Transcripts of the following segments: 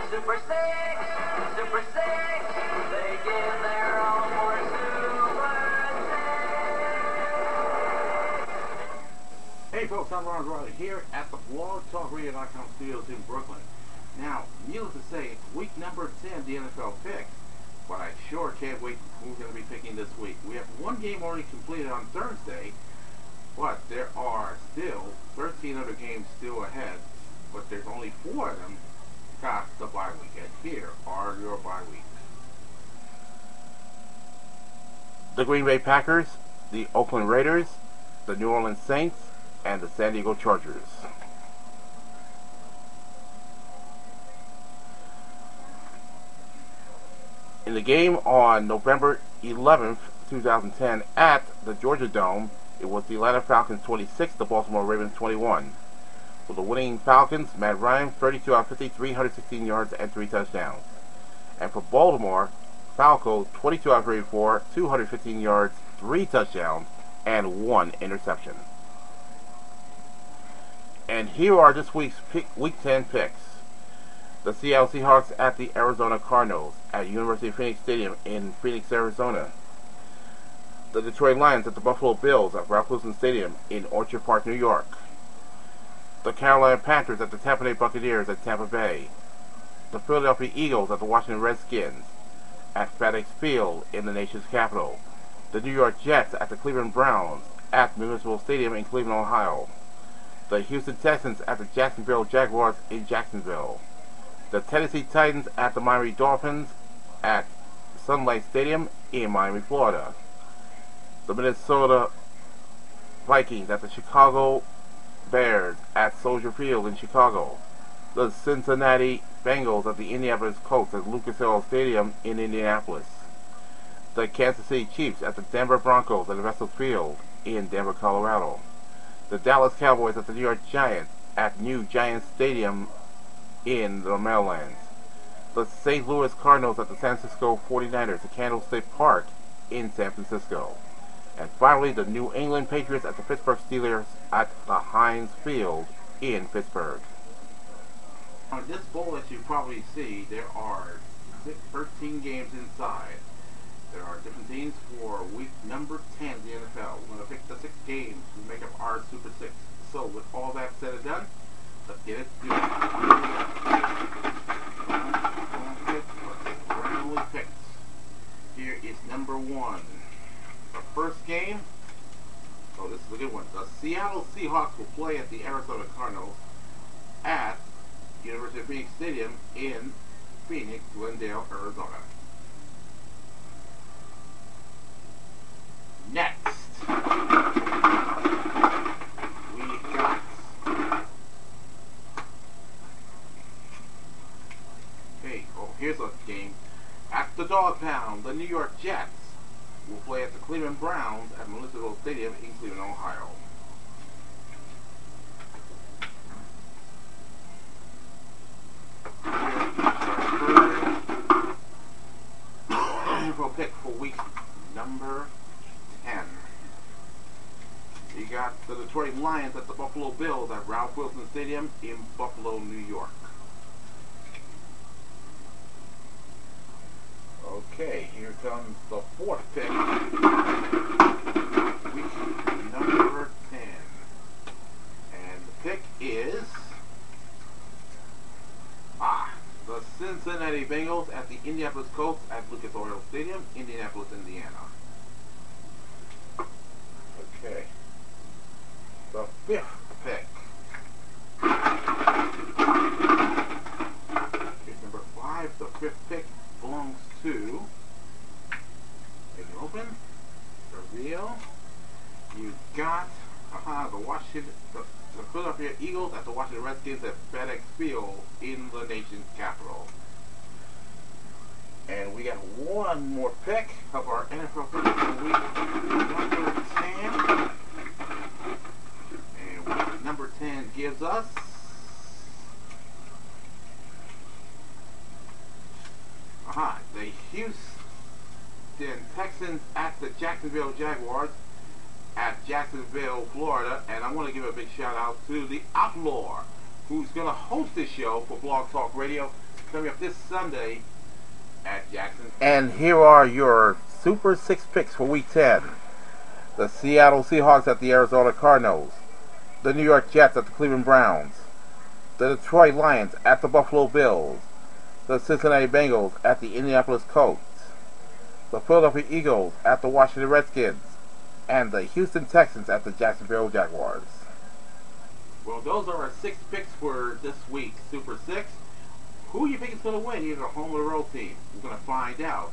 Super Six, Super Six, they give their all for Super Six. Hey folks, I'm Rondon here at the BlogTalkRadio.com studios in Brooklyn. Now, needless to say, it's week number 10 the NFL picks, but I sure can't wait who we're going to be picking this week. We have one game already completed on Thursday, but there are still 13 other games still ahead, but there's only 4 of them got the bye week, and here are your bye weeks. The Green Bay Packers, the Oakland Raiders, the New Orleans Saints, and the San Diego Chargers. In the game on November 11th, 2010 at the Georgia Dome, it was the Atlanta Falcons 26, the Baltimore Ravens 21. For the winning Falcons, Matt Ryan, 32 out of 50, 316 yards and 3 touchdowns. And for Baltimore, Falco, 22 out of 34, 215 yards, 3 touchdowns, and 1 interception. And here are this week's Week 10 picks. The Seattle Seahawks at the Arizona Cardinals at University of Phoenix Stadium in Phoenix, Arizona. The Detroit Lions at the Buffalo Bills at Ralph Wilson Stadium in Orchard Park, New York. The Carolina Panthers at the Tampa Bay Buccaneers at Tampa Bay. The Philadelphia Eagles at the Washington Redskins at FedEx Field in the nation's capital. The New York Jets at the Cleveland Browns at Municipal Stadium in Cleveland, Ohio. The Houston Texans at the Jacksonville Jaguars in Jacksonville. The Tennessee Titans at the Miami Dolphins at Sun Life Stadium in Miami, Florida. The Minnesota Vikings at the Chicago Bears at Soldier Field in Chicago. The Cincinnati Bengals at the Indianapolis Colts at Lucas Oil Stadium in Indianapolis. The Kansas City Chiefs at the Denver Broncos at Vessel Field in Denver, Colorado. The Dallas Cowboys at the New York Giants at New Giants Stadium in the Meadowlands. The St. Louis Cardinals at the San Francisco 49ers at Candlestick Park in San Francisco. And finally, the New England Patriots at the Pittsburgh Steelers at the Heinz Field in Pittsburgh. On this bowl, as you probably see, there are 13 games inside. There are different teams for week number 10 of the NFL. We're going to pick the 6 games to make up our Super 6. So with all that said and done, let's get it randomly picked. Here is number 1. The first game, this is a good one. The Seattle Seahawks will play at the Arizona Cardinals at University of Phoenix Stadium in Phoenix, Glendale, Arizona. Next, we got here's a game. At the Dog Pound, the New York Jets will play at the Cleveland Browns at Municipal Stadium in Cleveland, Ohio. We'll pick for week number 10. You got the Detroit Lions at the Buffalo Bills at Ralph Wilson Stadium in Buffalo, New York. Okay, here comes the 4th pick. Week number 10. And the pick is the Cincinnati Bengals at the Indianapolis Colts at Lucas Oil Stadium, Indianapolis, Indiana. Okay. The 5th pick. Here's number 5. The 5th pick belongs to, take it open, reveal, you got the Philadelphia Eagles at the Washington Redskins at FedEx Field in the nation's capital. And we got one more pick of our NFL pick for week number 10. And week number 10 gives us the Houston Texans at the Jacksonville Jaguars at Jacksonville, Florida. And I want to give a big shout out to the Outlaw, who's going to host this show for Blog Talk Radio coming up this Sunday at Jackson. And here are your Super 6 picks for Week 10. The Seattle Seahawks at the Arizona Cardinals. The New York Jets at the Cleveland Browns. The Detroit Lions at the Buffalo Bills. The Cincinnati Bengals at the Indianapolis Colts. The Philadelphia Eagles at the Washington Redskins. And the Houston Texans at the Jacksonville Jaguars. Well, those are our 6 picks for this week, Super 6. Who do you think is going to win, either the home or the road team? We're going to find out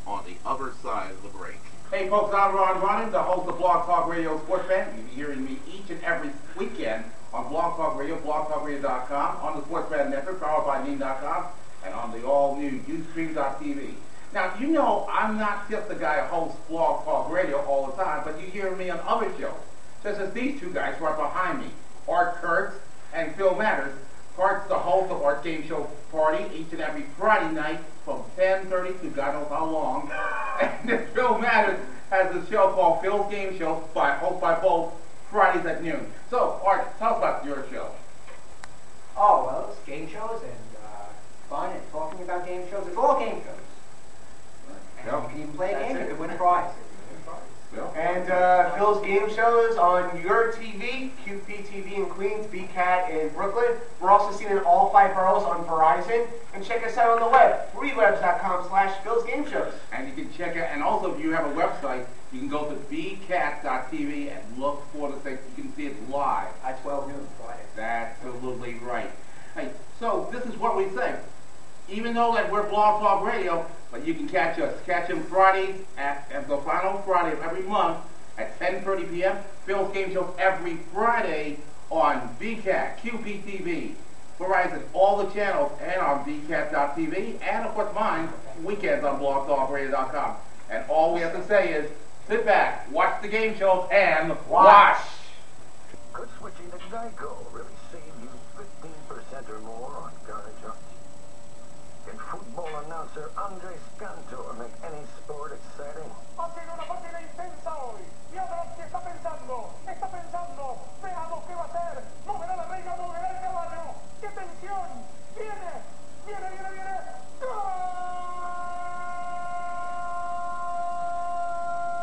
on the other side of the break. Hey folks, I'm Rondon, the host of Blog Talk Radio Sportsfan. You'll be hearing me each and every weekend on Blog Talk Radio, blogtalkradio.com, on the Sportsfan Network, powered by Neem.com, and on the all-new Ustream.tv. Now, you know I'm not just the guy who hosts Blog Talk Radio all the time, but you hear me on other shows, such as these two guys right behind me, Art Kurtz and Phil Matters. Kurtz, the host of our game show Party, each and every Friday night from 10:30 to God knows how long. And then Phil Matters has a show called Phil's Game Show, hosted by both, Fridays at noon. So, Art, tell us about your show. Oh, well, it's game shows and fun and talking about game shows. It's all game shows. And Yep. you can even play a game, you can win a prize. Phil? And Phil's game shows on your TV, QPTV in Queens, BCAT in Brooklyn. We're also seen in all 5 boroughs on Verizon. And check us out on the web, freewebs.com/Phil's Game Shows. And you can check it, and also if you have a website, you can go to bcat.tv and look for the thing. You can see it live. At 12 noon Friday. That's absolutely right. Hey, so this is what we say. Even though that we're Blog Talk Radio, but you can catch us. Catch them Fridays at the final Friday of every month at 10:30 p.m. Phil's Game Show every Friday on BCAT, QPTV, Verizon, all the channels, and on bcat.tv, and of course mine, weekends on blogtalkradio.com. And all we have to say is, sit back, watch the game shows, and watch! Could switching to Geico really save you 15% or more on car insurance? Can football announcer Andres Cantor make any sport exciting? Ha sido una partida intensa hoy. Y ahora que está pensando. Veamos qué va a hacer. Moverá la reina, moverá el caballo. ¡Qué tensión! Viene. ¡Gol!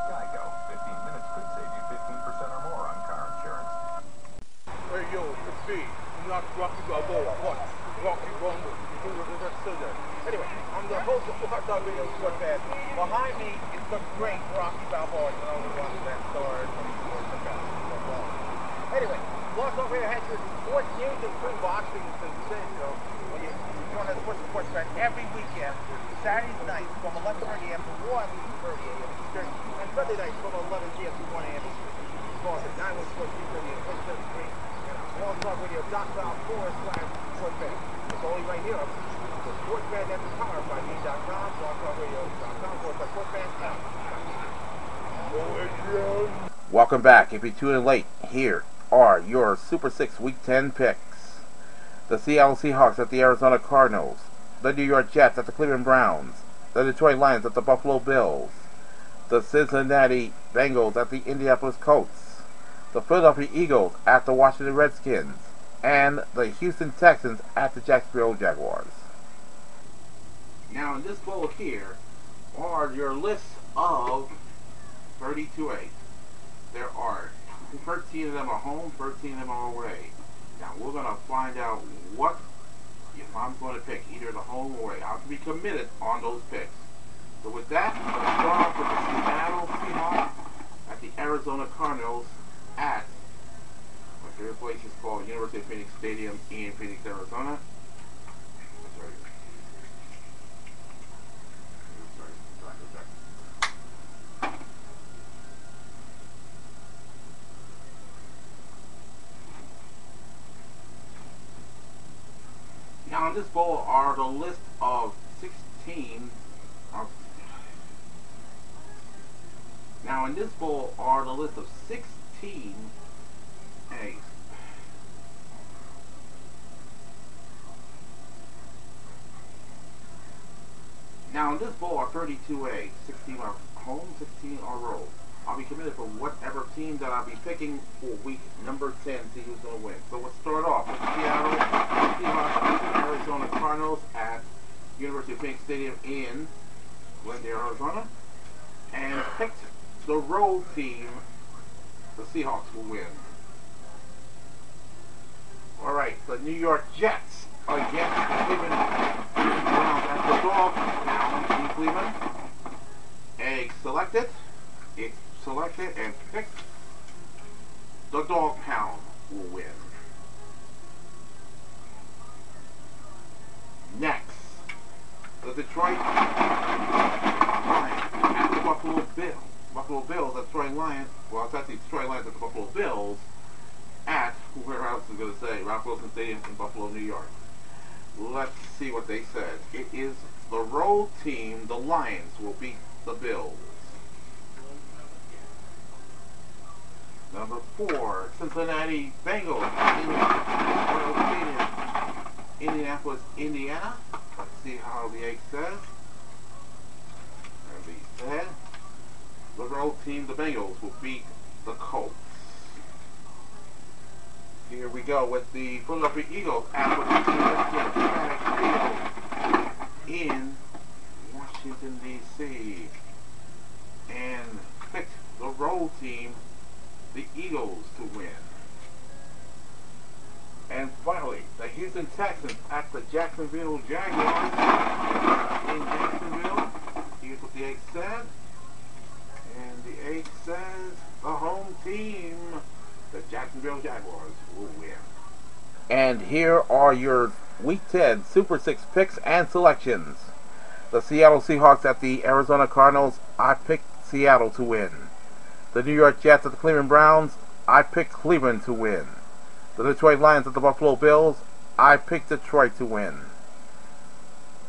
Geico. 15 minutes could save you 15% or more on car insurance. Hey yo, it's me, not Rocky Balboa, but Rocky Rondon. Anyway, I'm the host of Blog Talk Radio Sportsfan. Behind me is the great Rocky Balboa, the only one that starred when he was the best. Anyway, Blog Talk Radio has your sports news and free boxing sensation. You join us for Sportsfan every weekend, Saturday nights from 11:30 a.m. to 1:30 a.m. Eastern, and Sunday nights from 11 p.m. to 1 a.m. Eastern. Call us at 914-230 and 27 blogtalkradio.com/sportsfan. It's only right here. The Sportsfan Network, powered by me.com, blogtalkradio.com/sportsfan. Welcome back. If you're tuning late, here are your Super 6 Week 10 picks. The Seattle Seahawks at the Arizona Cardinals. The New York Jets at the Cleveland Browns. The Detroit Lions at the Buffalo Bills. The Cincinnati Bengals at the Indianapolis Colts. The Philadelphia Eagles at the Washington Redskins. And the Houston Texans at the Jacksonville Jaguars. Now in this bowl here are your lists of 32A. There are 13 of them are home, 13 of them are away. Now we're going to find out what, if I'm going to pick either the home or away. I have to be committed on those picks. So with that, I'm going to start off with the Seattle Seahawks at the Arizona Cardinals at my favorite place is called University of Phoenix Stadium in Phoenix, Arizona. Now in this bowl are the list of 16. Now in this bowl are the list of 16 eggs. Now in this bowl are 32 eggs. 16 are home, 16 are road. I'll be committed for whatever team that I'll be picking for week number 10, see who's going to win. So let's start off with Seattle Seahawks, Arizona Cardinals at University of Phoenix Stadium in Glendale, Arizona, and picked the road team. The Seahawks will win. All right, the New York Jets against the Cleveland Browns at the Dog Pound in Cleveland. Egg selected. It's selected and picked. The Dog Pound will win. Next, the Detroit Lions at the Buffalo Bills. Buffalo Bills at Detroit Lions. Well, it's actually Detroit Lions at the Buffalo Bills at, where else is going to say, Ralph Wilson Stadium in Buffalo, New York. Let's see what they said. It is the road team, the Lions, will beat the Bills. Number 4, Cincinnati Bengals, Indianapolis, Indiana. Let's see how the egg says. There they said. The road team, the Bengals, will beat the Colts. Here we go with the Philadelphia Eagles at the in Washington, D.C. and picked the road team, the Eagles, to win. And finally, the Houston Texans at the Jacksonville Jaguars in Jacksonville. Here's what the egg said. And the egg says the home team, the Jacksonville Jaguars, will win. And here are your Week 10 Super 6 picks and selections. The Seattle Seahawks at the Arizona Cardinals. I picked Seattle to win. The New York Jets at the Cleveland Browns. I picked Cleveland to win. The Detroit Lions at the Buffalo Bills. I picked Detroit to win.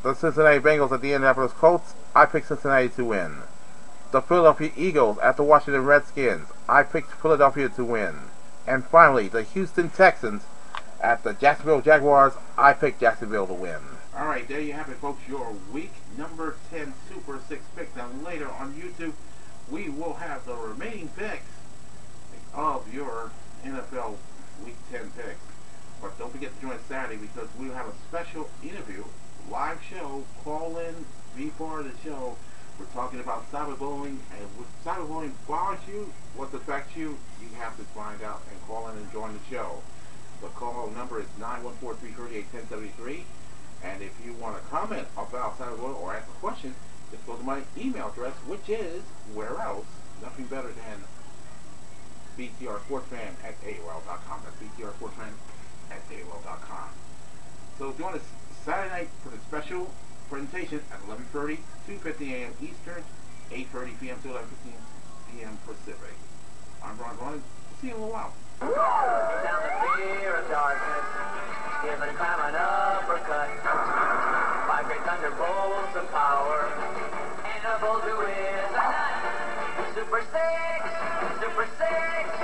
The Cincinnati Bengals at the Indianapolis Colts. I picked Cincinnati to win. The Philadelphia Eagles at the Washington Redskins. I picked Philadelphia to win. And finally, the Houston Texans at the Jacksonville Jaguars. I picked Jacksonville to win. Alright, there you have it, folks. Your week number 10 Super 6 picks. Now later on YouTube, we will have the remaining picks of your NFL Week 10 picks. But don't forget to join us Saturday, because we'll have a special interview, live show, call in, be part of the show. We're talking about cyberbullying, and if cyberbullying bothers you, what affects you, you have to find out and call in and join the show. The call number is 914-338-1073, and if you want to comment about cyberbullying or ask a question, just go to my email address, which is, where else, nothing better than btrsportsfan@aol.com. That's btrsportsfan@aol.com. So join us Saturday night for the special presentation at 11:30, 2:50 a.m. Eastern, 8:30 p.m. to 11:15 p.m. Pacific. I'm Rondon. See you in a little while. Down the fear of darkness, giving time an uppercut. 5 great thunderbolts of power, and a bolt who is a nut. Super 6, Super 6.